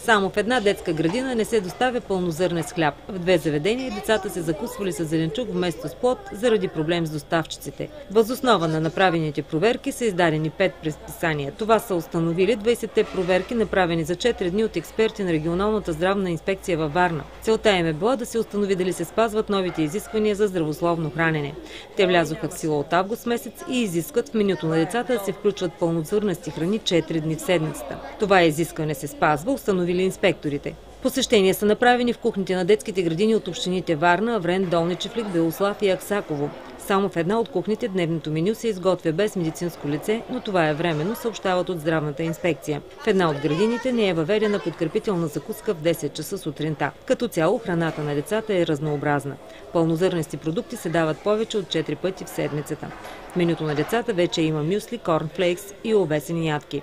Само в една детска градина не се доставя пълнозърнест хляб. В 2 заведения децата се закусвали с зеленчук вместо с плод заради проблем с доставчиците. Въз основа на направените проверки са издадени 5 предписания. Това са установили 20-те проверки, направени за 4 дни от експерти на регионалната здравна инспекция във Варна. Целта им е била да се установи дали се спазват новите изисквания за здравословно хранене. Те влязоха в сила от август месец и изискват в менюто на децата да се включват пълнозърнести храни 4 дни в седмицата. Това изискване се спазва, установили инспекторите. Посещения са направени в кухните на детските градини от общините Варна, Аврен, Долни Чифлик, Белослав и Аксаково. Само в една от кухните дневното меню се изготвя без медицинско лице, но това е временно, съобщават от здравната инспекция. В една от градините не е въведена подкрепителна закуска в 10 часа сутринта. Като цяло храната на децата е разнообразна. Пълнозърнести продукти се дават повече от 4 пъти в седмицата. В менюто на децата вече има мюсли, корнфлейкс и овесени ядки.